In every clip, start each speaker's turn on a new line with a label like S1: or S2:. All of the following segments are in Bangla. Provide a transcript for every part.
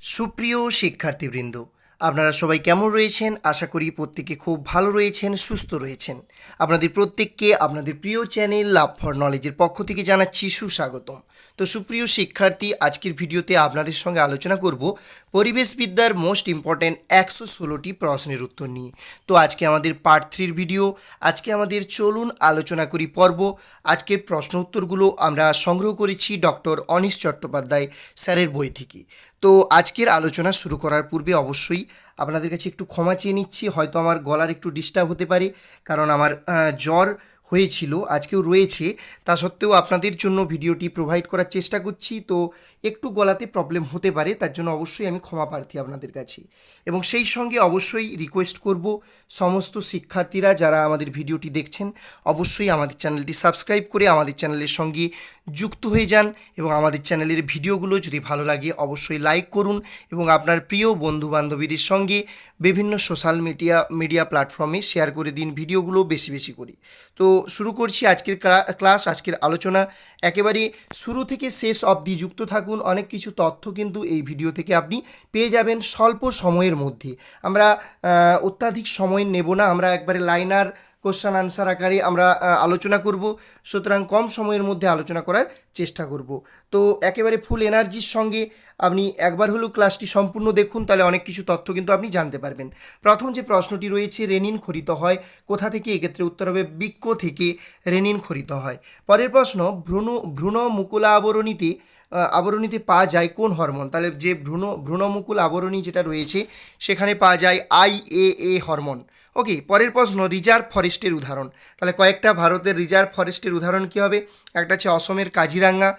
S1: সুপ্রিয় শিক্ষার্থীবৃন্দ, আপনারা সবাই কেমন রয়েছেন? আশা করি প্রত্যেকে খুব ভালো রয়েছেন, সুস্থ রয়েছেন। আপনাদের প্রত্যেককে আপনাদের প্রিয় চ্যানেল লাভ ফর নলেজের পক্ষ থেকে জানাচ্ছি সুস্বাগতম। তো সুপ্রিয় শিক্ষার্থী, আজকের ভিডিওতে আপনাদের সঙ্গে আলোচনা করব পরিবেশবিদ্যার মোস্ট ইম্পর্ট্যান্ট 116টি প্রশ্নের উত্তর নিয়ে। তো আজকে আমাদের পার্ট 3 ভিডিও। আজকে আমাদের চলুন আলোচনা করি পর্ব। আজকের প্রশ্ন উত্তরগুলো আমরা সংগ্রহ করেছি ডক্টর অনিশ চট্টোপাধ্যায় স্যারের বই থেকে। তো আজকের আলোচনা শুরু করার পূর্বে অবশ্যই আপনাদের কাছে একটু ক্ষমা চেয়ে নিচ্ছি, হয়তো আমার গলার একটু ডিস্টার্ব হতে পারে, কারণ আমার জ্বর হয়েছিল, আজকেও রয়েছে। তা সত্ত্বেও আপনাদের জন্য ভিডিওটি প্রোভাইড করার চেষ্টা করছি, তো একটু গলাতে প্রবলেম হতে পারে, তার জন্য অবশ্যই আমি ক্ষমা প্রার্থী আপনাদের কাছে। এবং সেই সঙ্গে অবশ্যই রিকোয়েস্ট করব সমস্ত শিক্ষার্থীরা যারা আমাদের ভিডিওটি দেখছেন, অবশ্যই আমাদের চ্যানেলটি সাবস্ক্রাইব করে আমাদের চ্যানেলের সঙ্গে যুক্ত হয়ে যান। এবং আমাদের চ্যানেলের ভিডিওগুলো যদি ভালো লাগে অবশ্যই লাইক করুন এবং আপনার প্রিয় বন্ধুবান্ধবীদের সঙ্গে বিভিন্ন সোশ্যাল মিডিয়া প্ল্যাটফর্মে শেয়ার করে দিন ভিডিওগুলো বেশি বেশি করে। তো শুরু করছি আজকের ক্লাস, আজকের আলোচনা। একেবারে শুরু থেকে শেষ অবধি যুক্ত থাকুন, অনেক কিছু তথ্য কিন্তু এই ভিডিও থেকে আপনি পেয়ে যাবেন স্বল্প সময়ের মধ্যে। আমরা অত্যাধিক সময় নেব না, আমরা একবারে লাইনার কোশ্চেন আনসার আকারে আমরা আলোচনা করব, সুতরাং কম সময়ের মধ্যে আলোচনা করার চেষ্টা করব। তো একেবারে ফুল এনার্জির সঙ্গে আপনি একবার হলেও ক্লাসটি সম্পূর্ণ দেখুন, তাহলে অনেক কিছু তথ্য কিন্তু আপনি জানতে পারবেন। প্রথম যে প্রশ্নটি রয়েছে, রেনিন খরিত হয় কোথা থেকে? এক্ষেত্রে উত্তর হবে বৃক্ষ থেকে রেনিন খরিত হয়। পরের প্রশ্ন, ভ্রূণ মুকুলা আবরণীতে পাওয়া যায় কোন হরমোন? তাহলে যে ভ্রূণমুকুল আবরণী যেটা রয়েছে সেখানে পাওয়া যায় IAA হরমোন। ওকে, পরের প্রশ্ন, রিজার্ভ ফরেস্টের উদাহরণ। তাহলে কয়েকটা ভারতের রিজার্ভ ফরেস্টের উদাহরণ কী হবে? একটা হচ্ছে অসমের কাজিরাঙ্গা,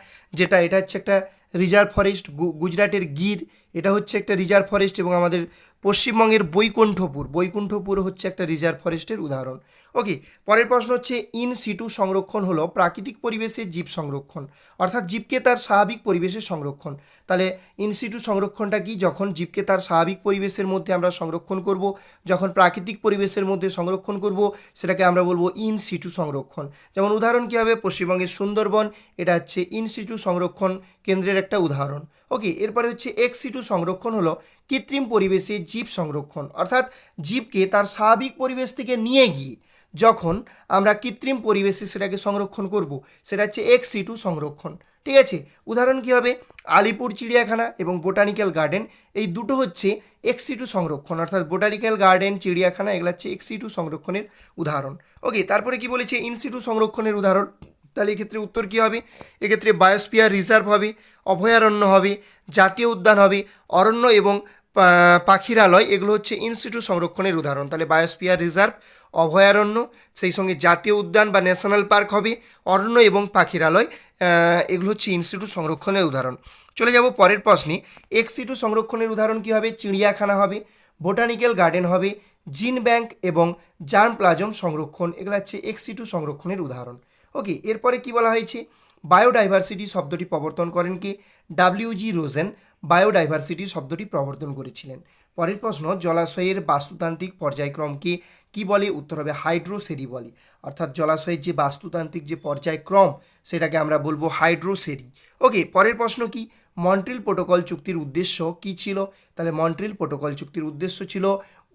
S1: এটা হচ্ছে একটা রিজার্ভ ফরেস্ট। গুজরাটের গির, এটা হচ্ছে একটা রিজার্ভ ফরেস্ট। এবং আমাদের পশ্চিমবঙ্গের বৈকুণ্ঠপুর হচ্ছে একটা রিজার্ভ ফরেস্টের উদাহরণ। ওকে, পরের প্রশ্ন হচ্ছে, ইন সিটু সংরক্ষণ হলো প্রাকৃতিক পরিবেশে জীব সংরক্ষণ, অর্থাৎ জীবকে তার স্বাভাবিক পরিবেশে সংরক্ষণ। তাহলে ইন সিটু সংরক্ষণটা কি? যখন জীবকে তার স্বাভাবিক পরিবেশের মধ্যে আমরা সংরক্ষণ করব, যখন প্রাকৃতিক পরিবেশের মধ্যে সংরক্ষণ করব, সেটাকে আমরা বলবো ইন সিটু সংরক্ষণ। যেমন উদাহরণ কী হবে? পশ্চিমবঙ্গের সুন্দরবন, এটা হচ্ছে ইন সিটু সংরক্ষণ কেন্দ্রের একটা উদাহরণ। ওকে, এরপরে হচ্ছে এক্স সিটু সংরক্ষণ হলো কৃত্রিম পরিবেশে জীব সংরক্ষণ, অর্থাৎ জীবকে তার স্বাভাবিক পরিবেশ থেকে নিয়ে গিয়ে যখন আমরা কৃত্রিম পরিবেশে সেটাকে সংরক্ষণ করব, সেটা হচ্ছে এক্স সিটু সংরক্ষণ। ঠিক আছে, উদাহরণ কী হবে? আলিপুর চিড়িয়াখানা এবং বোটানিক্যাল গার্ডেন, এই দুটো হচ্ছে এক্স সিটু সংরক্ষণ, অর্থাৎ বোটানিক্যাল গার্ডেন, চিড়িয়াখানা, এগুলো হচ্ছে এক্স সিটু সংরক্ষণের উদাহরণ। ওকে, তারপরে কি বলেছে? ইন সিটু সংরক্ষণের উদাহরণ। তাহলে এক্ষেত্রে উত্তর কী হবে? এক্ষেত্রে বায়োস্ফিয়ার রিজার্ভ হবে, অভয়ারণ্য হবে, জাতীয় উদ্যান হবে, অরণ্য এবং পাখিরালয়, এগুলো হচ্ছে ইনস্টিটু সংরক্ষণের উদাহরণ। তাহলে বায়োস্ফিয়ার রিজার্ভ, অভয়ারণ্য, সেই সঙ্গে জাতীয় উদ্যান বা ন্যাশনাল পার্ক হবে, অরণ্য এবং পাখিরালয়, এগুলো হচ্ছে ইনস্টিটু সংরক্ষণের উদাহরণ। চলে যাব পরের প্রশ্নে। এক্সিটু সংরক্ষণের উদাহরণ কী হবে? চিড়িয়াখানা হবে, বোটানিক্যাল গার্ডেন হবে, জিন ব্যাংক এবং জার্ম প্লাজম সংরক্ষণ, এগুলো হচ্ছে এক্সিটু সংরক্ষণের উদাহরণ। ওকে, এরপরে কি বলা হয়েছে? বায়োডাইভার্সিটি শব্দটি প্রবর্তন করেন কে? WG রোজেন বায়োডাইভার্সিটি শব্দটি প্রবর্তন করেছিলেন। পরের প্রশ্ন, জলাশয়ের বাস্তুতান্ত্রিক পর্যায়ক্রমকে কি বলে? উত্তর হবে হাইড্রোসেরি বলে, অর্থাৎ জলাশয়ের যে বাস্তুতান্ত্রিক যে পর্যায়ক্রম সেটাকে আমরা বলবো হাইড্রোসেরি। ওকে, পরের প্রশ্ন কি? মন্ট্রিল প্রোটোকল চুক্তির উদ্দেশ্য কি ছিল? তাহলে মন্ট্রিল প্রোটোকল চুক্তির উদ্দেশ্য ছিল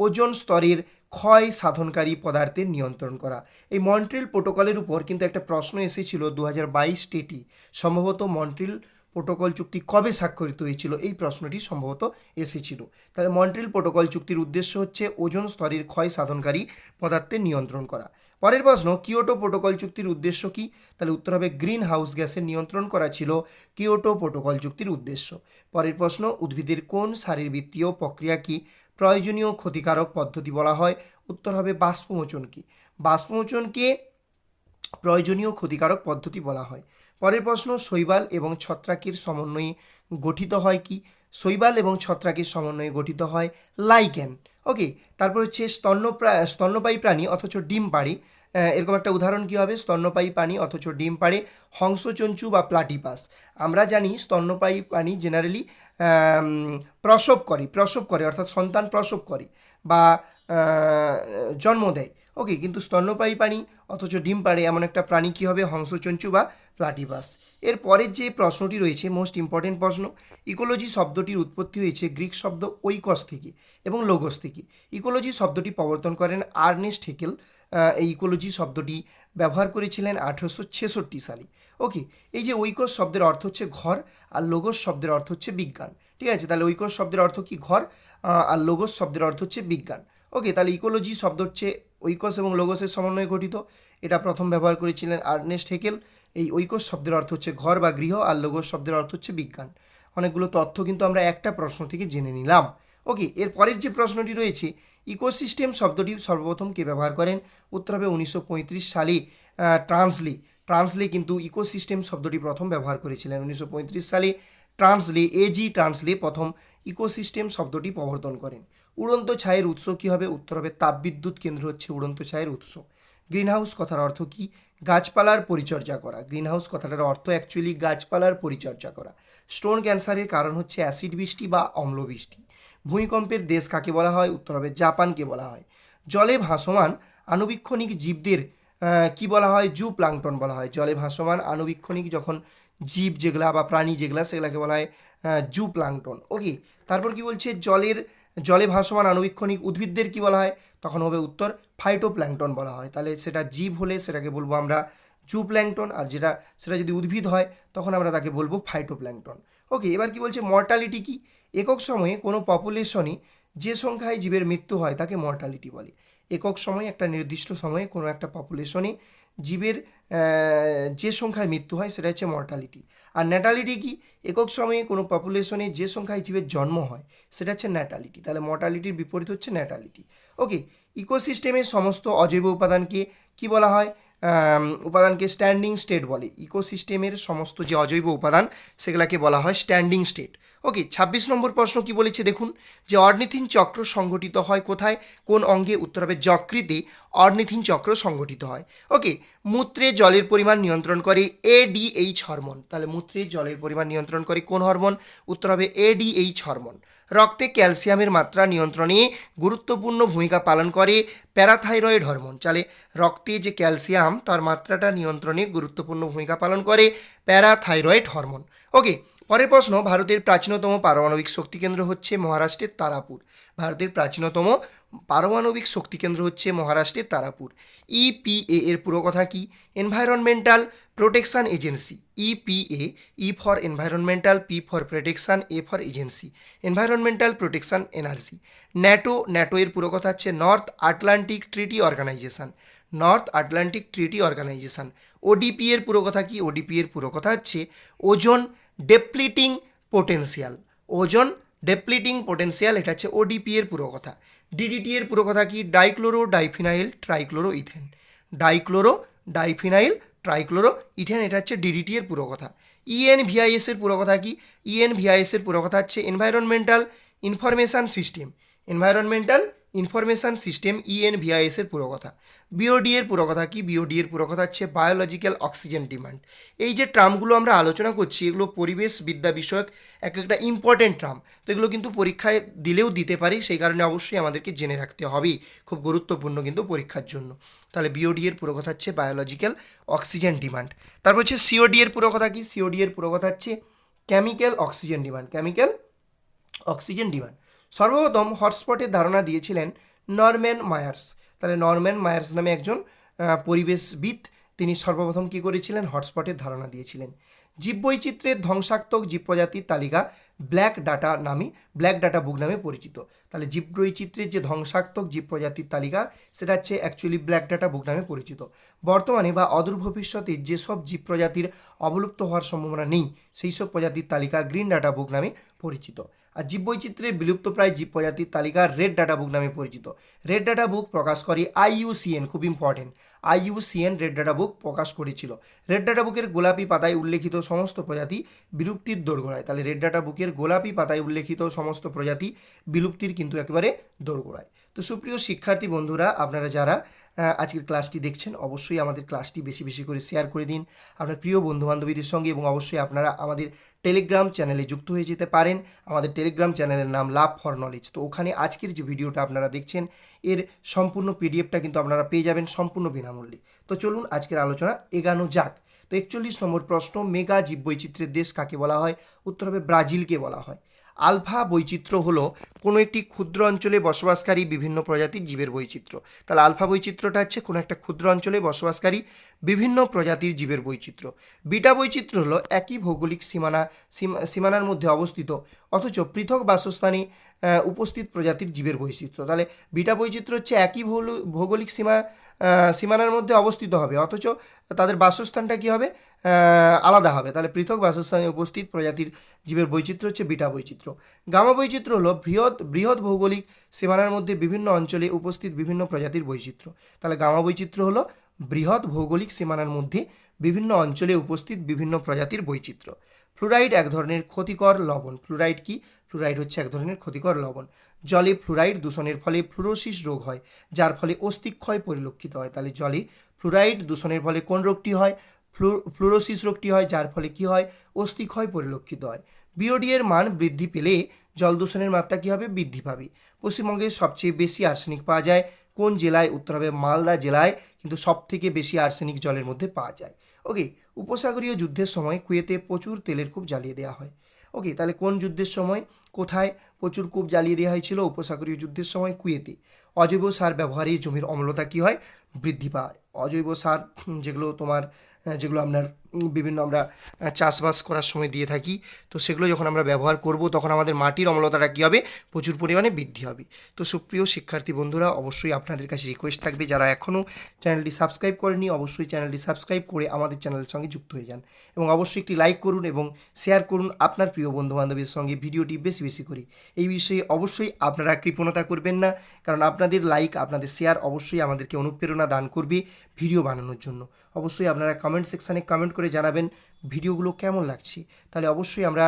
S1: ওজোন স্তরের ক্ষয় সাধনকারী পদার্থের নিয়ন্ত্রণ করা। এই মন্ট্রিল প্রোটোকলের উপর কিন্তু একটা প্রশ্ন এসেছিল 2022 টেটি, সম্ভবত মন্ট্রিল প্রোটোকল চুক্তি কবে স্বাক্ষরিত হয়েছিল, এই প্রশ্নটি সম্ভবত এসেছিল। তাহলে মন্ট্রিল প্রোটোকল চুক্তির উদ্দেশ্য হচ্ছে ওজোন স্তরের ক্ষয় সাধনকারী পদার্থের নিয়ন্ত্রণ করা। পরের প্রশ্ন, কিয়োটো প্রোটোকল চুক্তির উদ্দেশ্য কি? তাহলে উত্তর হবে গ্রিন হাউস গ্যাসের নিয়ন্ত্রণ করা ছিল কিয়োটো প্রোটোকল চুক্তির উদ্দেশ্য। পরের প্রশ্ন, উদ্ভিদের কোন শারীরবৃত্তীয় প্রক্রিয়াকে প্রয়োজনীয় ক্ষতিকারক পদ্ধতি বলা হয়? উত্তর হবে বাষ্পমোচনকে। বাষ্পমোচনকে প্রয়োজনীয় ক্ষতিকারক পদ্ধতি বলা হয়। পরের প্রশ্ন, শৈবাল এবং ছত্রাকের সমন্বয়ে গঠিত হয় কি? শৈবাল এবং ছত্রাকের সমন্বয়ে গঠিত হয় লাইকেন। ওকে, তারপর হচ্ছে স্তন্যপায়ী প্রাণী অথচ ডিম পাড়ে, এরকম একটা উদাহরণ কী হবে? স্তন্যপায়ী প্রাণী অথচ ডিম পাড়ে, হংসচঞ্চু বা প্লাটিপাস। আমরা জানি স্তন্যপায়ী প্রাণী জেনারেলি প্রসব করে অর্থাৎ সন্তান প্রসব করে বা জন্ম দেয়। ওকে, কিন্তু স্তন্যপায়ী প্রাণী অথচ ডিম পাড়ে এমন একটা প্রাণী কী হবে? হংসচঞ্চু বা প্লাটিভাস। এর পরের যে প্রশ্নটি রয়েছে মোস্ট ইম্পর্টেন্ট প্রশ্ন, ইকোলজি শব্দটির উৎপত্তি হয়েছে গ্রিক শব্দ ওইকস থেকে এবং লোগোস থেকে। ইকোলজি শব্দটি প্রবর্তন করেন আর্নেস্ট হেকেল। এই ইকোলজি শব্দটি ব্যবহার করেছিলেন 1866 সালে। ওকে, এই যে ওইকস শব্দের অর্থ হচ্ছে ঘর, আর লোগোস শব্দের অর্থ হচ্ছে বিজ্ঞান। ঠিক আছে, তাহলে ওইকস শব্দের অর্থ কি? ঘর। আর লোগোস শব্দের অর্থ হচ্ছে বিজ্ঞান। ওকে, তাহলে ইকোলজি শব্দ হচ্ছে ওইকস এবং লোগোসের সমন্বয়ে গঠিত। এটা প্রথম ব্যবহার করেছিলেন আর্নেস্ট হেকেল। এই ওইকস শব্দের অর্থ হচ্ছে ঘর বা গৃহ, আর লোগোস শব্দের অর্থ হচ্ছে বিজ্ঞান। অনেকগুলো তথ্য কিন্তু আমরা একটা প্রশ্ন থেকে জেনে নিলাম। ওকে, এর পরের যে প্রশ্নটি রয়েছে, ইকোসিস্টেম শব্দটি সর্বপ্রথম কে ব্যবহার করেন? উত্তর হবে 1935 সালে ট্রান্সলে কিন্তু ইকোসিস্টেম শব্দটি প্রথম ব্যবহার করেছিলেন। 1935 সালে ট্রান্সলে প্রথম ইকোসিস্টেম শব্দটি প্রবর্তন করেন। উড়ন্ত ছায়ের উৎস কী হবে? উত্তর হবে তাপবিদ্যুৎ কেন্দ্র হচ্ছে উড়ন্ত ছায়ের উৎস। গ্রিনহাউস কথার অর্থ কি? গাছপালার পরিচর্যা করা। গ্রিনহাউস কথাটার অর্থ অ্যাকচুয়ালি গাছপালার পরিচর্যা করা। স্টোন ক্যান্সারের কারণ হচ্ছে অ্যাসিড বৃষ্টি বা অম্ল বৃষ্টি। ভূমিকম্পের দেশ কাকে বলা হয়? উত্তর হবে জাপানকে বলা হয়। জলে ভাসমান আণুবীক্ষণিক জীবদের কি বলা হয়? জু প্লাঙ্কটন বলা হয়। জলে ভাসমান আণুবীক্ষণিক যখন জীব যেগুলা বা প্রাণী যেগুলা সেগুলাকে বলা হয় জু প্লাঙ্কটন। ওকে, তারপর কি বলছে? জলে ভাসমান আণুবীক্ষণিক উদ্ভিদদের কি বলা হয়? তখন হবে উত্তর ফাইটোপ্ল্যাঙ্কটন বলা হয়। তাহলে সেটা জীব হলে সেটাকে বলবো আমরা জু প্ল্যাঙ্কটন, আর সেটা যদি উদ্ভিদ হয় তখন আমরা তাকে বলবো ফাইটোপ্ল্যাঙ্কটন। ওকে, এবার কি বলছে? মর্টালিটি কি? একক সময়ে কোনো পপুলেশনে যে সংখ্যায় জীবের মৃত্যু হয় তাকে মর্টালিটি বলে। একক সময়ে একটা নির্দিষ্ট সময়ে কোনো একটা পপুলেশনে জীবের যে সংখ্যায় মৃত্যু হয় সেটা হচ্ছে মর্টালিটি। আর ন্যাটালিটি কি? একক সময়ে কোনো পপুলেশনে যে সংখ্যায় জীবের জন্ম হয় সেটা হচ্ছে ন্যাটালিটি। তাহলে মর্টালিটির বিপরীত হচ্ছে ন্যাটালিটি। ওকে, ইকোসিস্টেমের সমস্ত অজৈব উপাদানকে কি বলা হয়? উপাদানকে স্ট্যান্ডিং স্টেট বলে। ইকোসিস্টেমের সমস্ত যে অজৈব উপাদান সেগুলোকে বলা হয় স্ট্যান্ডিং স্টেট। ওকে, 26 নম্বর প্রশ্ন কি বলেছে দেখুন, যে অর্নিথিন চক্র সংগঠিত হয় কোথায়? কোন অঙ্গে? উত্তর হবে যকৃতে অর্নিথিন চক্র সংগঠিত হয়। ওকে, মূত্রে জলের পরিমাণ নিয়ন্ত্রণ করে এডিএইচ হরমোন। তাহলে মূত্রে জলের পরিমাণ নিয়ন্ত্রণ করে কোন হরমোন? উত্তর হবে এডিএইচ হরমোন। রক্তে ক্যালসিয়ামের মাত্রা নিয়ন্ত্রণে গুরুত্বপূর্ণ ভূমিকা পালন করে প্যারাথাইরয়েড হরমোন। তাহলে রক্তে যে ক্যালসিয়াম তার মাত্রাটা নিয়ন্ত্রণে গুরুত্বপূর্ণ ভূমিকা পালন করে প্যারাথাইরয়েড হরমোন। ওকে, পরের প্রশ্ন, ভারতের প্রাচীনতম পারমাণবিক শক্তি কেন্দ্র হচ্ছে মহারাষ্ট্রের তারাপুর। ভারতের প্রাচীনতম পারমাণবিক শক্তি কেন্দ্র হচ্ছে মহারাষ্ট্রের তারাপুর। ইপিএ এর পুরো কথা কি? Environmental protection agency. EPA, E for environmental, P for protection, A for agency, environmental protection energy. NATO এর পুরো কথা হচ্ছে north Atlantic treaty organization. North Atlantic treaty organization. ODP এর পুরো কথা কি? ওডিপি এর পুরো কথা হচ্ছে ওজোন ডেপ্লিটিং পোটেন্সিয়াল। ওজোন ডেপ্লিটিং পোটেন্সিয়াল, এটা হচ্ছে ওডিপি এর পুরো কথা। ডিডিটি এর পুরো কথা কি? Dichloro diphenyl trichloro ethane. Dichloro diphenyl trichloro ethane, এটা হচ্ছে ডিডিটি এর পুরো কথা। ইএনভিআইএস এর পুরো কথা কি? ইএনভিআইএস এর পুরো কথা হচ্ছে environmental information system. Environmental information system, ENVIS এর পুরো কথা। বিওডি এর পুরো কথা কি? বিওডি এর পুরো কথা হচ্ছে বায়োলজিক্যাল অক্সিজেন ডিমান্ড। এই যে ট্রামগুলো আমরা আলোচনা করছি এগুলো পরিবেশ বিদ্যা বিষয়ক একটা ইম্পর্টেন্ট ট্রাম, তো এগুলো কিন্তু পরীক্ষায় দিলেও দিতে পারি, সেই কারণে অবশ্যই আমাদেরকে জেনে রাখতে হবে, খুব গুরুত্বপূর্ণ কিন্তু পরীক্ষার জন্য। তাহলে বিওডি এর পুরো কথা হচ্ছে বায়োলজিক্যাল অক্সিজেন ডিমান্ড। তারপর হচ্ছে সিওডি এর পুরো কথা কি? সিওডি এর পুরো কথা হচ্ছে chemical oxygen demand. Chemical oxygen demand. সর্বপ্রথম হটস্পটের ধারণা দিয়েছিলেন নরম্যান মায়ার্স। তাহলে নরম্যান মায়ার্স নামে একজন পরিবেশবিদ, তিনি সর্বপ্রথম কী করেছিলেন? হটস্পটের ধারণা দিয়েছিলেন। জীববৈচিত্র্যের ধ্বংসাত্মক জীব প্রজাতির তালিকা ব্ল্যাক ডাটা বুক নামে পরিচিত। তাহলে জীববৈচিত্র্যের যে ধ্বংসাত্মক জীব প্রজাতির তালিকা সেটা হচ্ছে অ্যাকচুয়ালি ব্ল্যাক ডাটা বুক নামে পরিচিত। বর্তমানে বা অদূর ভবিষ্যতে যেসব জীব প্রজাতির অবলুপ্ত হওয়ার সম্ভাবনা নেই সেই সব প্রজাতির তালিকা গ্রিন ডাটা বুক নামে পরিচিত। আর জীববৈচিত্র্যের বিলুপ্তপ্রায় জীব প্রজাতির তালিকা রেড ডাটা বুক নামে পরিচিত। রেড ডাটা বুক প্রকাশ করে আইইউসিএন, খুব important, IUCN red data book প্রকাশ করেছিল। রেড ডাটা বুকের গোলাপি পাতায় উল্লেখিত সমস্ত প্রজাতি বিলুপ্তির দোরগোড়ায়। তাহলে রেড ডাটা বুকের গোলাপি পাতায় উল্লেখিত সমস্ত প্রজাতি বিলুপ্তির কিন্তু একেবারে দোরগোড়ায়। তো সুপ্রিয় শিক্ষার্থী বন্ধুরা, আপনারা যারা আজকের ক্লাসটি দেখছেন অবশ্যই আমাদের ক্লাসটি বেশি বেশি করে শেয়ার করে দিন আপনার প্রিয় বন্ধুবান্ধবীদের সঙ্গে, এবং অবশ্যই আপনারা আমাদের টেলিগ্রাম চ্যানেলে যুক্ত হয়ে যেতে পারেন। আমাদের টেলিগ্রাম চ্যানেলের নাম লাভ ফর নলেজ। তো ওখানে আজকের যে ভিডিওটা আপনারা দেখছেন এর সম্পূর্ণ পিডিএফটা কিন্তু আপনারা পেয়ে যাবেন সম্পূর্ণ বিনামূল্যে। তো চলুন আজকের আলোচনা এগানো যাক। তো 41 নম্বর প্রশ্ন, মেগা জীববৈচিত্র্যের দেশ কাকে বলা হয়? উত্তর হবে ব্রাজিলকে বলা হয়। আলফা বৈচিত্র্য হলো কোনো একটি ক্ষুদ্র অঞ্চলে বসবাসকারী বিভিন্ন প্রজাতির জীবের বৈচিত্র্য। তাহলে আলফা বৈচিত্র্যটা হচ্ছে কোনো একটা ক্ষুদ্র অঞ্চলে বসবাসকারী বিভিন্ন প্রজাতির জীবের বৈচিত্র্য। বিটা বৈচিত্র্য হলো একই ভৌগোলিক সীমানার মধ্যে অবস্থিত অথচ পৃথক বাসস্থানে উপস্থিত প্রজাতির জীবের বৈচিত্র্য। তাহলে বিটা বৈচিত্র্য হচ্ছে একই ভৌগোলিক সীমানার মধ্যে অবস্থিত হবে অথচ তাদের বাসস্থানটা কী হবে, আলাদা হবে। তাহলে পৃথক বাসস্থানে উপস্থিত প্রজাতির জীবের বৈচিত্র্য হচ্ছে বিটা বৈচিত্র্য। গামা বৈচিত্র্য হলো বৃহৎ ভৌগোলিক সীমানার মধ্যে বিভিন্ন অঞ্চলে উপস্থিত বিভিন্ন প্রজাতির বৈচিত্র্য। তাহলে গামা বৈচিত্র্য হলো বৃহৎ ভৌগোলিক সীমানার মধ্যে বিভিন্ন অঞ্চলে উপস্থিত বিভিন্ন প্রজাতির বৈচিত্র্য। ফ্লুরাইড এক ধরনের ক্ষতিকর লবণ। ফ্লুরাইড কি? ফ্লুরাইড হচ্ছে এক ধরনের ক্ষতিকর লবণ। জলে ফ্লুরাইড দূষণের ফলে ফ্লুরোসিস রোগ হয়, যার ফলে অস্থিক্ষয় পরিলক্ষিত হয়। তাহলে জলে ফ্লুরাইড দূষণের ফলে কোন রোগটি হয়? ফ্লুরোসিস রোগটি হয়, যার ফলে কি হয়? অস্থিক্ষয় পরিলক্ষিত হয়। বিওডি এর মান বৃদ্ধি পেলে জল দূষণের মাত্রা কী হবে? বৃদ্ধি পাবে। পশ্চিমবঙ্গে সবচেয়ে বেশি আর্সেনিক পাওয়া যায় কোন জেলায়? উত্তর হবে মালদা জেলায় কিন্তু সব থেকে বেশি আর্সেনিক জলের মধ্যে পাওয়া যায়। ওকে, উপসাগরীয় যুদ্ধের সময় কুয়েতে প্রচুর তেলের কূপ জ্বালিয়ে দেওয়া হয়। ওকে, তাহলে কোন যুদ্ধের সময় কোথায় প্রচুর কূপ জ্বালিয়ে দেওয়া হয়েছিল? উপসাগরীয় যুদ্ধের সময় কুয়েতে। অজৈব সার ব্যবহারে জমির অম্লতা কী হয়? বৃদ্ধি পায়। অজৈব সার যেগুলো আপনার বিভিন্ন আমরা চাষবাস করার সময় দিয়ে থাকি, তো সেগুলো যখন আমরা ব্যবহার করব তখন আমাদের মাটির অম্লতাটা কী হবে? প্রচুর পরিমাণে বৃদ্ধি হবে। তো সুপ্রিয় শিক্ষার্থী বন্ধুরা, অবশ্যই আপনাদের কাছে রিকোয়েস্ট থাকবে যারা এখনও চ্যানেলটি সাবস্ক্রাইব করেনি অবশ্যই চ্যানেলটি সাবস্ক্রাইব করে আমাদের চ্যানেলের সঙ্গে যুক্ত হয়ে যান এবং অবশ্যই একটি লাইক করুন এবং শেয়ার করুন আপনার প্রিয় বন্ধুবান্ধবের সঙ্গে ভিডিওটি বেশি বেশি করে। এই বিষয়ে অবশ্যই আপনারা কৃপণতা করবেন না, কারণ আপনাদের লাইক আপনাদের শেয়ার অবশ্যই আমাদেরকে অনুপ্রেরণা দান করবে ভিডিও বানানোর জন্য। অবশ্যই আপনারা কমেন্ট সেকশানে কমেন্ট করে জানাবেন ভিডিওগুলো কেমন লাগছে, তাহলে অবশ্যই আমরা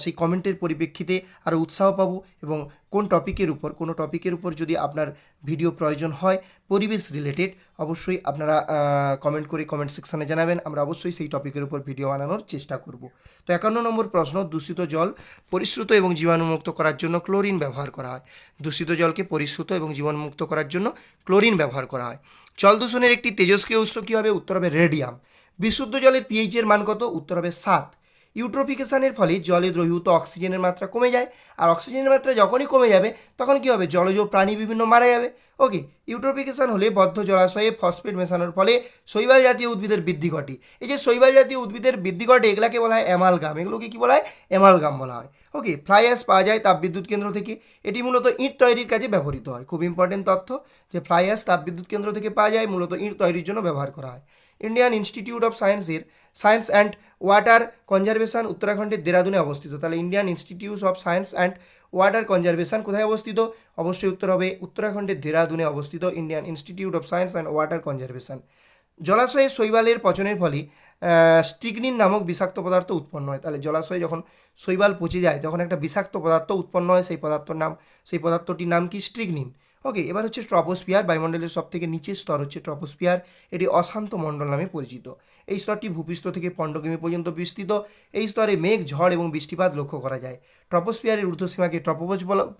S1: সেই কমেন্টের পরিপ্রেক্ষিতে আরও উৎসাহ পাবো এবং কোনো টপিকের উপর যদি আপনার ভিডিও প্রয়োজন হয় পরিবেশ রিলেটেড, অবশ্যই আপনারা কমেন্ট করে কমেন্ট সেকশানে জানাবেন, আমরা অবশ্যই সেই টপিকের উপর ভিডিও বানানোর চেষ্টা করব। তো 51 নম্বর প্রশ্ন, দূষিত জল পরিশ্রুত এবং জীবাণুমুক্ত করার জন্য ক্লোরিন ব্যবহার করা হয়। দূষিত জলকে পরিশ্রুত এবং জীবাণুমুক্ত করার জন্য ক্লোরিন ব্যবহার করা হয়। জল দূষণের একটি তেজস্ক্রিয় উৎস কী হবে? উত্তর হবে রেডিয়াম। বিশুদ্ধ জলের পিএইচ এর মান কত? উত্তর হবে 7। ইউট্রোফিকেশনের ফলে জলে দ্রবীভূত অক্সিজেনের মাত্রা কমে যায়, আর অক্সিজেনের মাত্রা যখনই কমে যাবে তখন কী হবে? জলজ প্রাণী বিভিন্ন মারা যাবে। ওকে, ইউট্রোফিকেশন হলে বদ্ধ জলাশয়ে ফসফেট মেশানোর ফলে শৈবাল জাতীয় উদ্ভিদের বৃদ্ধি ঘটে। এই যে শৈবাল জাতীয় উদ্ভিদের বৃদ্ধি ঘটে এগুলাকে বলা হয় অ্যামালগাম। এগুলোকে কী বলা হয়? অ্যামালগাম বলা হয়। ওকে, ফ্লাই অ্যাশ পাওয়া যায় তাপবিদ্যুৎ কেন্দ্র থেকে। এটি মূলত ইট তৈরির কাজে ব্যবহৃত হয়। খুব ইম্পর্টেন্ট তথ্য যে ফ্লাই অ্যাশ তাপবিদ্যুৎ কেন্দ্র থেকে পাওয়া যায়, মূলত ইট তৈরির জন্য ব্যবহার করা হয়। Indian institute of science and water conservation উত্তরাখণ্ডের দেরাদুনে অবস্থিত। তাহলে Indian institute of science and water conservation কোথায় অবস্থিত? অবশ্যই উত্তর হবে উত্তরাখণ্ডের দেরাদুনে অবস্থিত Indian institute of science and water conservation. জলাশয়ে শৈবালের পচনের ফলে স্ট্রিগনিন নামক বিষাক্ত পদার্থ উৎপন্ন হয়। তাহলে জলাশয়ে যখন শৈবাল পচে যায় তখন একটা বিষাক্ত পদার্থ উৎপন্ন হয়, সেই পদার্থটির নাম কি? স্ট্রিগনিন। ওকে, এবার হচ্ছে ট্রপোস্ফিয়ার। বায়ুমণ্ডলের সব থেকে নিচের স্তর হচ্ছে ট্রপোস্ফিয়ার। এটি অশান্ত মণ্ডল নামে পরিচিত। এই স্তরটি ভূপৃষ্ঠ থেকে 15 কিমি পর্যন্ত বিস্তৃত। এই স্তরে মেঘ, ঝড় এবং বৃষ্টিপাত লক্ষ্য করা যায়। ট্রপোস্ফিয়ারের ঊর্ধ্বসীমাকে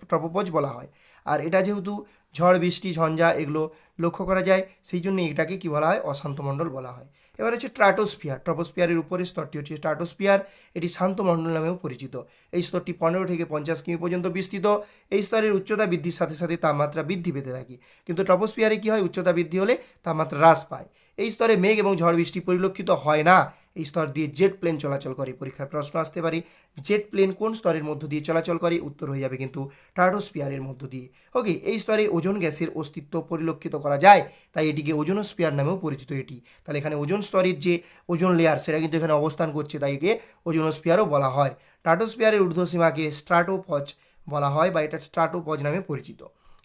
S1: ট্রপোপজ বলা হয়। আর এটা যেহেতু ঝড় বৃষ্টি ঝঞ্ঝা এগুলো লক্ষ্য করা যায় সেই জন্য এটাকে কী বলা হয়? অশান্ত মণ্ডল বলা হয়। এবার হচ্ছে স্ট্র্যাটোস্ফিয়ার। ট্রপোস্ফিয়ারের উপরের স্তরটি হচ্ছে স্ট্র্যাটোস্ফিয়ার। এটি শান্ত মণ্ডল নামেও পরিচিত। এই স্তরটি 15 থেকে 50 কিমি পর্যন্ত বিস্তৃত। এই স্তরের উচ্চতা বৃদ্ধির সাথে সাথে তাপমাত্রা বৃদ্ধি পেতে থাকে, কিন্তু ট্রপোস্ফিয়ারে কী হয়? উচ্চতা বৃদ্ধি হলে তাপমাত্রা হ্রাস পায়। এই স্তরে মেঘ এবং ঝড় বৃষ্টি পরিলক্ষিত হয় না। এই স্তর দিয়ে জেট প্লেন চলাচল করে। পরীক্ষায় প্রশ্ন আসতে পারে জেট প্লেন কোন স্তরের মধ্য দিয়ে চলাচল করে? উত্তর হয়ে যাবে কিন্তু স্ট্র্যাটোস্ফিয়ারের মধ্য দিয়ে। ওকে, এই স্তরে ওজোন গ্যাসের অস্তিত্ব পরিলক্ষিত করা যায়, তাই এটিকে ওজোনোস্ফিয়ার নামেও পরিচিত এটি। তাহলে এখানে ওজোন স্তরের যে ওজোন লেয়ার সেটা কিন্তু এখানে অবস্থান করছে, তাই একে ওজোনোস্ফিয়ারও বলা হয়। স্ট্র্যাটোস্ফিয়ারের ঊর্ধ্বসীমাকে স্ট্র্যাটোপজ বলা হয় বা এটা স্ট্র্যাটোপজ নামে পরিচিত।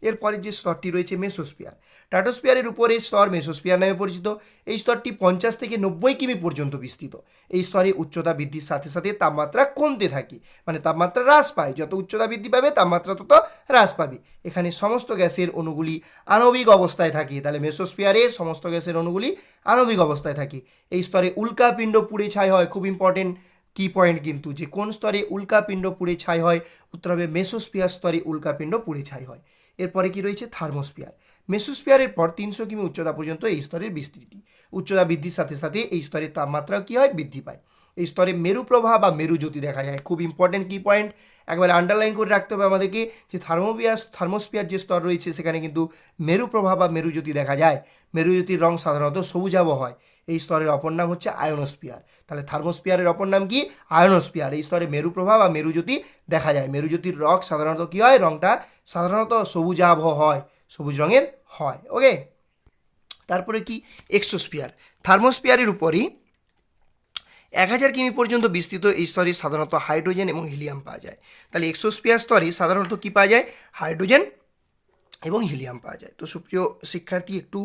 S1: এরপরের যে স্তরটি রয়েছে মেসোস্ফিয়ার। স্ট্র্যাটোস্ফিয়ারের উপরের স্তর মেসোস্ফিয়ার নামে পরিচিত। এই স্তরটি 50 থেকে 90 কিমি পর্যন্ত বিস্তৃত। এই স্তরে উচ্চতা বৃদ্ধির সাথে সাথে তাপমাত্রা কমতে থাকে, মানে তাপমাত্রা হ্রাস পায়। যত উচ্চতা বৃদ্ধি পাবে তাপমাত্রা তত হ্রাস পাবে। এখানে সমস্ত গ্যাসের অণুগুলি আণবিক অবস্থায় থাকে। তাহলে মেসোস্ফিয়ারে সমস্ত গ্যাসের অণুগুলি আণবিক অবস্থায় থাকে। এই স্তরে উল্কাপিণ্ড পুড়ে ছাই হয়। খুব ইম্পর্টেন্ট কি পয়েন্ট কিন্তু, যে কোন স্তরে উল্কাপিণ্ড পুড়ে ছাই হয়? উত্তর হবে মেসোস্ফিয়ার স্তরে উল্কাপিণ্ড পুড়ে ছাই হয়। এরপরে কি রয়েছে? থার্মোস্ফিয়ার। মেসোস্ফিয়ারের পর 300 কিমি উচ্চতা পর্যন্ত এই স্তরের বিস্তৃতি। উচ্চতা বৃদ্ধির সাথে সাথে এই স্তরের তাপমাত্রা কী হয়, বৃদ্ধি পায়। এই স্তরে মেরু প্রবাহ বা মেরু জ্যোতি দেখা যায়। খুব ইম্পর্টেন্ট কি পয়েন্ট, একবার আন্ডারলাইন করে রাখতে হবে আমাদেরকে যে থার্মোস্ফিয়ার যে স্তর রয়েছে সেখানে কিন্তু মেরু প্রবাহ বা মেরু জ্যোতি দেখা যায়। মেরু জ্যোতির রং সাধারণত সবুজাভ হয়। এই স্তরের অপর নাম হচ্ছে আয়নোস্ফিয়ার। তাহলে থার্মোস্ফিয়ারের অপর নাম কি, আয়নোস্ফিয়ার। এই স্তরে মেরু প্রবাহ বা মেরু জ্যোতি দেখা যায়। মেরু জ্যোতির রং সাধারণত কী হয়, রংটা সাধারণত সবুজাভ হয়, সবুজ রঙের হয়। ওকে, তারপরে কি, এক্সোস্ফিয়ার। থার্মোস্ফিয়ারের উপরই 1000 কিমি পর্যন্ত বিস্তৃত এই স্তরে সাধারণত হাইড্রোজেন এবং হিলিয়াম পাওয়া যায়। তাহলে এক্সোস্ফিয়ার স্তরে সাধারণত কি পাওয়া যায়, হাইড্রোজেন এবং হিলিয়াম পাওয়া যায়। তো সুপ্রিয় শিক্ষার্থী, একটু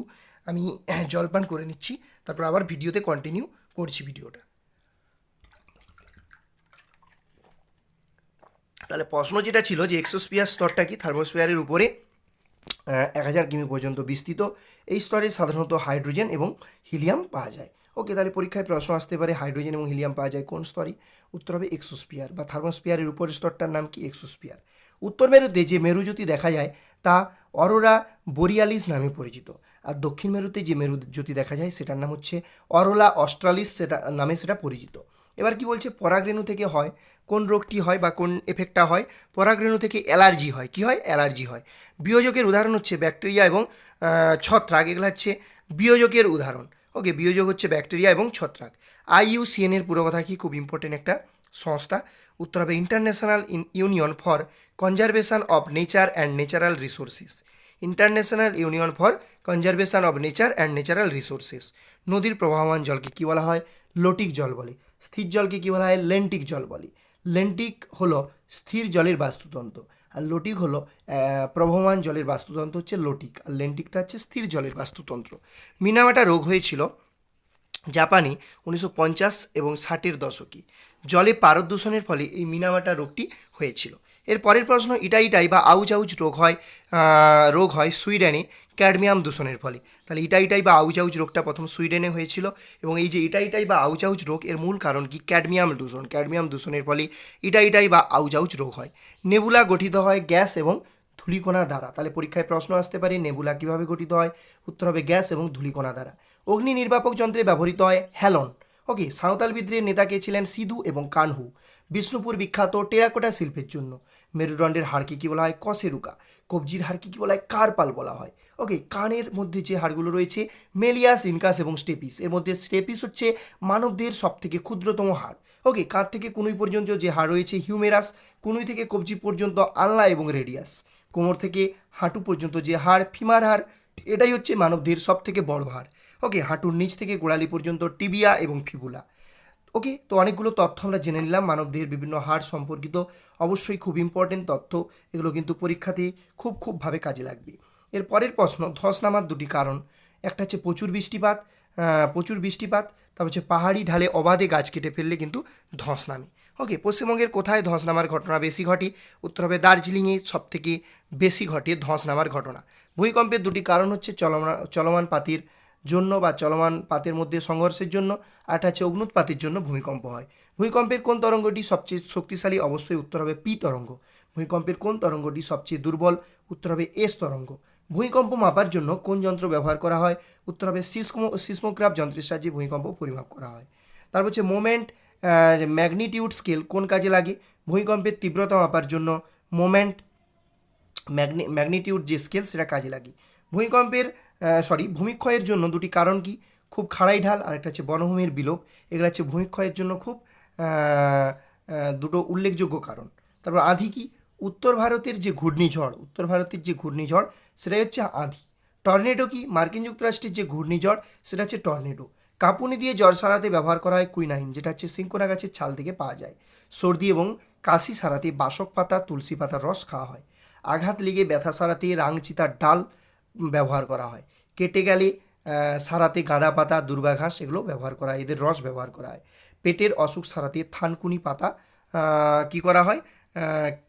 S1: আমি জলপান করে নিচ্ছি, তারপর আবার ভিডিওতে কন্টিনিউ করছি ভিডিওটা। তাহলে প্রশ্ন যেটা ছিল যে এক্সোস্ফিয়ার স্তরটা কি, থার্মোস্ফিয়ারের উপরে 1000 কিমি পর্যন্ত বিস্তৃত এই স্তরে সাধারণত হাইড্রোজেন এবং হিলিয়াম পাওয়া যায়। ওকে, তাহলে পরীক্ষায় প্রশ্ন আসতে পারে হাইড্রোজেন এবং হিলিয়াম পাওয়া যায় কোন স্তরে, উত্তর হবে এক্সোস্ফিয়ার বা থার্মোস্ফিয়ারের উপরের স্তরটার নাম কি, এক্সোস্ফিয়ার। উত্তর মেরুতে যে মেরুজ্যোতি দেখা যায় তা অরোরা বোরিয়ালিস নামে পরিচিত, আর দক্ষিণ মেরুতে যে মেরুজ্যোতি দেখা যায় সেটার নাম হচ্ছে অরোরা অস্ট্রালিস, সেটা নামে সেটা পরিচিত। এবার কি বলছে, পরাগরেণু থেকে হয় কোন রোগটি হয় বা কোন এফেক্টটা হয়, পরাগরেণু থেকে অ্যালার্জি হয়। কি হয়, অ্যালার্জি হয়। বিয়োজকের উদাহরণ হচ্ছে ব্যাকটেরিয়া এবং ছত্রাক, এগুলো হচ্ছে বিয়োজকের উদাহরণ। ওকে, বিয়োজক হচ্ছে ব্যাকটেরিয়া এবং ছত্রাক। IUCN এর পুরো কথা কি, খুব ইম্পর্টেন্ট একটা সংস্থা, উত্তর হবে international union for conservation of nature and natural resources. International union for conservation of nature and natural resources. নদীর প্রবাহমান জলকে কী বলা হয়, লোটিক জল বলে। স্থির জলকে কী বলা হয়, লেন্টিক জল বলে। লেন্টিক হলো স্থির জলের বাস্তুতন্ত্র, আর লোটিক হলো প্রবহমান জলের বাস্তুতন্ত্র হচ্ছে লোটিক, আর লেন্টিকটা হচ্ছে স্থির জলের বাস্তুতন্ত্র। মিনামাটা রোগ হয়েছিল জাপানে 1950 এবং 60-এর দশকে। জলে পারদ দূষণের ফলে এই মিনামাটা রোগটি হয়েছিল। এর পরের প্রশ্ন, ইটাইটাই বা আউচ আউচ রোগ হয় সুইডেনে ক্যাডমিয়াম দূষণের ফলে। তাহলে ইটাইটাই বা আউচ আউচ রোগটা প্রথম সুইডেনে হয়েছিল, এবং এই যে ইটাইটাই বা আউচ আউচ রোগ এর মূল কারণ কি, ক্যাডমিয়াম দূষণ। ক্যাডমিয়াম দূষণের ফলে ইটাইটাই বা আউচ আউচ রোগ হয়। নেবুলা গঠিত হয় গ্যাস এবং ধূলিকণা দ্বারা। তাহলে পরীক্ষায় প্রশ্ন আসতে পারে নেবুলা কীভাবে গঠিত হয়, উত্তর হবে গ্যাস এবং ধূলিকণা দ্বারা। অগ্নি নির্বাপক যন্ত্রে ব্যবহৃত হয় হ্যালন। ওকে, সাঁওতাল বিদ্রোহের নেতা কে ছিলেন, সিধু এবং কানহু। বিষ্ণুপুর বিখ্যাত টেরাকোটা শিল্পের জন্য। মেরুদণ্ডের হাড়কে কী বলা হয়, কশেরুকা। কবজির হাড়কে কী বলা হয়, কার্পাল বলা হয়। ওকে, কানের মধ্যে যে হাড়গুলো রয়েছে মেলিয়াস, ইনকাস এবং স্টেপিস। এর মধ্যে স্টেপিস হচ্ছে মানবদেহের সবথেকে ক্ষুদ্রতম হাড়। ওকে, কাঁধ থেকে কনুই পর্যন্ত যে হাড় রয়েছে হিউমেরাস। কনুই থেকে কবজি পর্যন্ত আলনা এবং রেডিয়াস। কোমর থেকে হাঁটু পর্যন্ত যে হাড় ফিমার হাড়, এটাই হচ্ছে মানবদেহের সবথেকে বড় হাড়। ওকে, হাঁটুর নিচ থেকে গোড়ালি পর্যন্ত টিবিয়া এবং ফিবুলা। ওকে, তো অনেকগুলো তথ্য আমরা জেনে নিলাম মানবদেহের বিভিন্ন হাড় সম্পর্কিত। অবশ্যই খুব ইম্পর্টেন্ট তথ্য, এগুলো কিন্তু পরীক্ষাতে খুবভাবে কাজে লাগবে। এর পরের প্রশ্ন, ধস নামার দুটি কারণ, একটা হচ্ছে প্রচুর বৃষ্টিপাত, তারপর হচ্ছে পাহাড়ি ঢালে অবাধে গাছ কেটে ফেললে কিন্তু ধস নামে। ওকে, পশ্চিমবঙ্গের কোথায় ধস নামার ঘটনা বেশি ঘটে, উত্তর হবে দার্জিলিংয়ে সবথেকে বেশি ঘটে ধস নামার ঘটনা। ভূমিকম্পের দুটি কারণ হচ্ছে চলমান পাতির জন্য বা চলমান পাতের মধ্যে সংঘর্ষের জন্য, আর একটা হচ্ছে অগ্নুৎপাতের জন্য ভূমিকম্প হয়। ভূমিকম্পের কোন তরঙ্গটি সবচেয়ে শক্তিশালী, অবশ্যই উত্তর হবে পি তরঙ্গ। ভূমিকম্পের কোন তরঙ্গটি সবচেয়ে দুর্বল, উত্তর হবে এস তরঙ্গ। ভূমিকম্প মাপার জন্য কোন যন্ত্র ব্যবহার করা হয়, উত্তর হবে সিসমোগ্রাফ যন্ত্রের সাহায্যে ভূমিকম্প পরিমাপ করা হয়। তারপর হচ্ছে মোমেন্ট ম্যাগনিটিউড স্কেল কোন কাজে লাগে, ভূমিকম্পের তীব্রতা মাপার জন্য মোমেন্ট ম্যাগনিটিউড যে স্কেল সেটা কাজে লাগে। ভূমিক্ষয়ের জন্য দুটি কারণ কি, খুব খাড়াই ঢাল আর একটা হচ্ছে বনভূমির বিলোপ। এগুলো হচ্ছে ভূমিক্ষয়ের জন্য খুব দুটো উল্লেখযোগ্য কারণ। তারপর আঁধি কি, উত্তর ভারতের যে ঘূর্ণিঝড় সেটাই হচ্ছে আঁধি। টর্নেডো কি, মার্কিন যুক্তরাষ্ট্রের যে ঘূর্ণিঝড় সেটা হচ্ছে টর্নেডো। কাঁপুনি দিয়ে জ্বর সারাতে ব্যবহার করা হয় কুইনাইন, যেটা হচ্ছে সিঙ্কোনা গাছের ছাল থেকে পাওয়া যায়। সর্দি এবং কাশি সারাতে বাসক পাতা, তুলসী পাতার রস খাওয়া হয়। আঘাত লেগে ব্যথা সারাতে রাংচিতার ডাল ব্যবহার করা হয়। কেটে গেলে সারাতে গাঁদা পাতা, দুর্বা ঘাস এগুলো ব্যবহার করা হয়, এদের রস ব্যবহার করা হয়। পেটের অসুখ সারাতে থানকুনি পাতা কী করা হয়,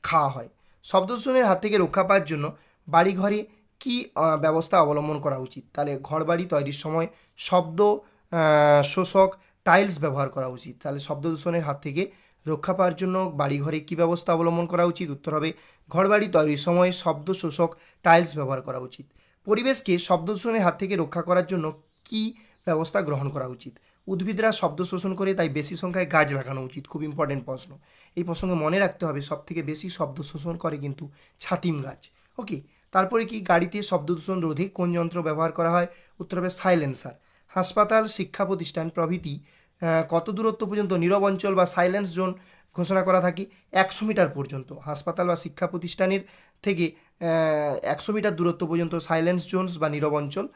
S1: খাওয়া হয়। শব্দ দূষণের হাত থেকে রক্ষা পাওয়ার জন্য বাড়িঘরে কী ব্যবস্থা অবলম্বন করা উচিত, তাহলে ঘরবাড়ি তৈরির সময় শব্দ শোষক টাইলস ব্যবহার করা উচিত। তাহলে শব্দ দূষণের হাত থেকে রক্ষা পাওয়ার জন্য বাড়িঘরে কী ব্যবস্থা অবলম্বন করা উচিত, উত্তর হবে ঘরবাড়ি তৈরির সময় শব্দ শোষক টাইলস ব্যবহার করা উচিত। পরিবেশকে শব্দ দূষণের হাত থেকে রক্ষা করার জন্য কি ব্যবস্থা গ্রহণ করা উচিত? উদ্ভিদরা শব্দ শোষণ করে, তাই বেশি সংখ্যায় গাছ লাগানো উচিত। খুব ইম্পর্টেন্ট প্রশ্ন। এই প্রসঙ্গে মনে রাখতে হবে সবথেকে বেশি শব্দ শোষণ করে কিন্তু ছাতিম গাছ। ওকে, তারপরে কি গাড়িতে শব্দ দূষণ রোধে কোন যন্ত্র ব্যবহার করা হয়? উত্তর হবে সাইলেন্সার। হাসপাতাল, শিক্ষা প্রতিষ্ঠান প্রভৃতি কত দূরত্ব পর্যন্ত নীরব অঞ্চল বা সাইলেন্স জোন ঘোষণা করা থাকে? 100 মিটার পর্যন্ত। হাসপাতাল বা শিক্ষা প্রতিষ্ঠানের থেকে 100 মিটার দূরত্ব পর্যন্ত সাইলেন্স জোনস বা নীরব অঞ্চল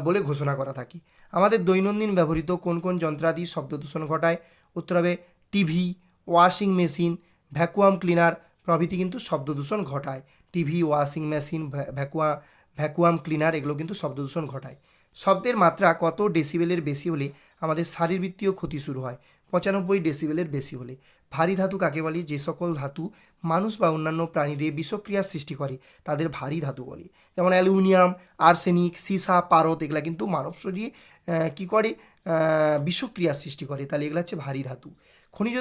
S1: বলে ঘোষণা করা থাকে। আমাদের দৈনন্দিন ব্যবহৃত কোন কোন যন্ত্রাদি শব্দ দূষণ ঘটায়? উত্তর হবে TV, washing machine, vacuum cleaner প্রভৃতি কিন্তু শব্দ দূষণ ঘটায়। TV, washing machine, vacuum cleaner এগুলো কিন্তু শব্দ দূষণ ঘটায়। শব্দের মাত্রা কত ডেসিবেলের বেশি হলে আমাদের শারীরবৃত্তীয় ক্ষতি শুরু হয়? 95 ডেসিবেলের বেশি হলে। ভারী ধাতু কাকে বলে? যে সকল ধাতু মানুষ বা অন্যান্য প্রাণীদের বিষক্রিয়ার সৃষ্টি করে তাদের ভারী ধাতু বলে। যেমন অ্যালুমিনিয়াম, আর্সেনিক, সীসা, পারদ এগুলা কিন্তু মানব শরীরে কী করে? বিষক্রিয়ার সৃষ্টি করে, তাহলে এগুলো হচ্ছে ভারী ধাতু। খনিজ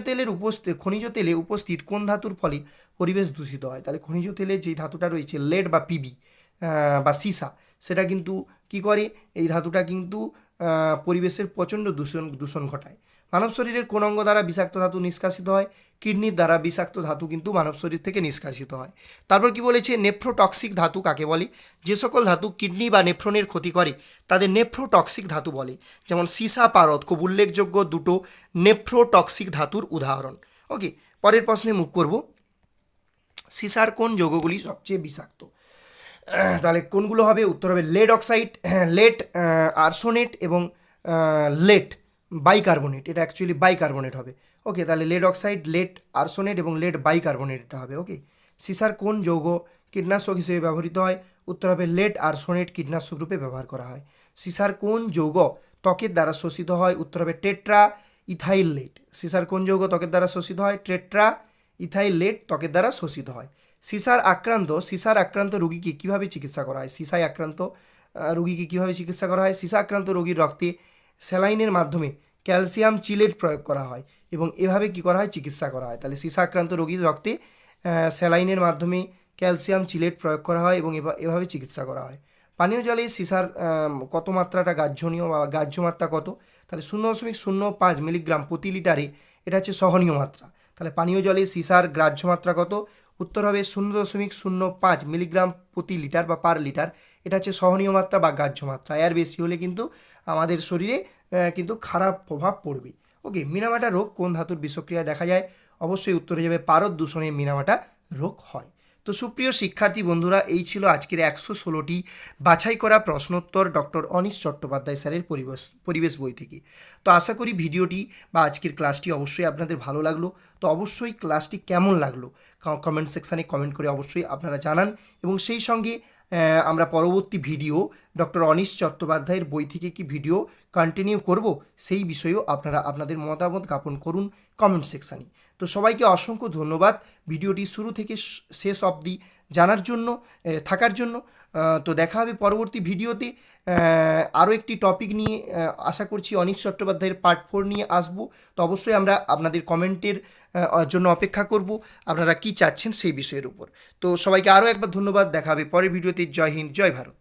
S1: তেলে উপস্থিত কোন ধাতুর ফলে পরিবেশ দূষিত হয়? তাহলে খনিজ তেলে যে ধাতুটা রয়েছে লেড বা পিবি বা সীসা, সেটা কিন্তু কী করে? এই ধাতুটা কিন্তু পরিবেশের প্রচণ্ড দূষণ ঘটায়। মানব শরীরের কোন অঙ্গ দ্বারা বিষাক্ত ধাতু নিষ্কাশিত হয়? কিডনির দ্বারা বিষাক্ত ধাতু কিন্তু মানব শরীর থেকে নিষ্কাশিত হয়। তারপর কি বলেছে? নেফ্রোটক্সিক ধাতু কাকে বলে? যে সকল ধাতু কিডনি বা নেফ্রনের ক্ষতি করে তাদের নেফ্রোটক্সিক ধাতু বলে। যেমন সীসা, পারদ খুব উল্লেখযোগ্য দুটো নেফ্রোটক্সিক ধাতুর উদাহরণ। ওকে, পরের প্রশ্নে মুখ করব। সীসার কোন যৌগগুলি সবচেয়ে বিষাক্ত? তাহলে কোনগুলো হবে? উত্তর হবে লেড অক্সাইড, লেড আর্সোনেট এবং লেড বাইকার্বনেট। এটা অ্যাকচুয়ালি বাইকার্বনেট হবে। ওকে, তাহলে লেড অক্সাইড, লেড আর্সোনেট এবং লেড বাইকার্বনেট এটা হবে। ওকে, সীসার কোন যৌগ কীটনাশক হিসেবে ব্যবহৃত হয়? উত্তর হবে লেড আর্সোনেট কীটনাশক রূপে ব্যবহার করা হয়। সীসার কোন যৌগ ত্বকের দ্বারা শোষিত হয়? উত্তর হবে টেট্রা ইথাইল লেড। সীসার কোন যৌগ ত্বকের দ্বারা শোষিত হয়? টেট্রা ইথাইল লেড ত্বকের দ্বারা শোষিত হয়। সীসার আক্রান্ত রোগীকে কীভাবে চিকিৎসা করা হয়? সীসায় আক্রান্ত রোগীকে কীভাবে চিকিৎসা করা হয়? সীসা আক্রান্ত রোগীর রক্তে স্যালাইনের মাধ্যমে ক্যালসিয়াম চিলেট প্রয়োগ করা হয় এবং এভাবে কী করা হয়? চিকিৎসা করা হয়। তাহলে সীসা আক্রান্ত রোগীর রক্তে স্যালাইনের মাধ্যমে ক্যালসিয়াম চিলেট প্রয়োগ করা হয় এবং এভাবে চিকিৎসা করা হয়। পানীয় জলে সীসার কত মাত্রাটা গ্রাহ্যনীয় বা গ্রাহ্য মাত্রা কত? তাহলে 0.05 মিলিগ্রাম প্রতি লিটারে, এটা হচ্ছে সহনীয় মাত্রা। তাহলে পানীয় জলে সীসার গ্রাহ্য মাত্রা কত? উত্তর হবে 0.05 মিলিগ্রাম প্রতি লিটার বা পার লিটার। এটা হচ্ছে সহনীয় মাত্রা বা গ্রাহ্য মাত্রা। এর বেশি হলে কিন্তু আমাদের শরীরে কিন্তু খারাপ প্রভাব পড়বে। ওকে, মিনামাটা রোগ কোন ধাতুর বিষক্রিয়ায় দেখা যায়? অবশ্যই উত্তর হয়ে যাবে পারদ দূষণে মিনামাটা রোগ হয়। তো সুপ্রিয় শিক্ষার্থী বন্ধুরা, এই ছিল আজকের 116টি বাছাই করা প্রশ্নোত্তর ডক্টর অনিশ চট্টোপাধ্যায় স্যারের পরিবেশ বই থেকে। তো আশা করি ভিডিওটি বা আজকের ক্লাসটি অবশ্যই আপনাদের ভালো লাগলো। তো অবশ্যই ক্লাসটি কেমন লাগলো কমেন্ট সেকশানে কমেন্ট করে অবশ্যই আপনারা জানান, এবং সেই সঙ্গে আমরা পরবর্তী ভিডিও ডক্টর অনিশ চট্টোপাধ্যায়ের বই থেকে কি ভিডিও কন্টিনিউ করব সেই বিষয়েও আপনারা আপনাদের মতামত জ্ঞাপন করুন কমেন্ট সেকশানে। তো সবাইকে অসংখ্য ধন্যবাদ ভিডিওটি শুরু থেকে শেষ অবধি জানার জন্য, থাকার জন্য। তো দেখা হবে পরবর্তী ভিডিওতে আরও একটি টপিক নিয়ে। আশা করছি অনিশ চট্টোপাধ্যায়ের পার্ট 4 নিয়ে আসবো। তো অবশ্যই আমরা আপনাদের কমেন্টের জন্য অপেক্ষা করব, আপনারা কি চাচ্ছেন সেই বিষয়ের উপর। তো সবাইকে আরও একবার ধন্যবাদ। দেখা হবে পরের ভিডিওতে। জয় হিন্দ, জয় ভারত।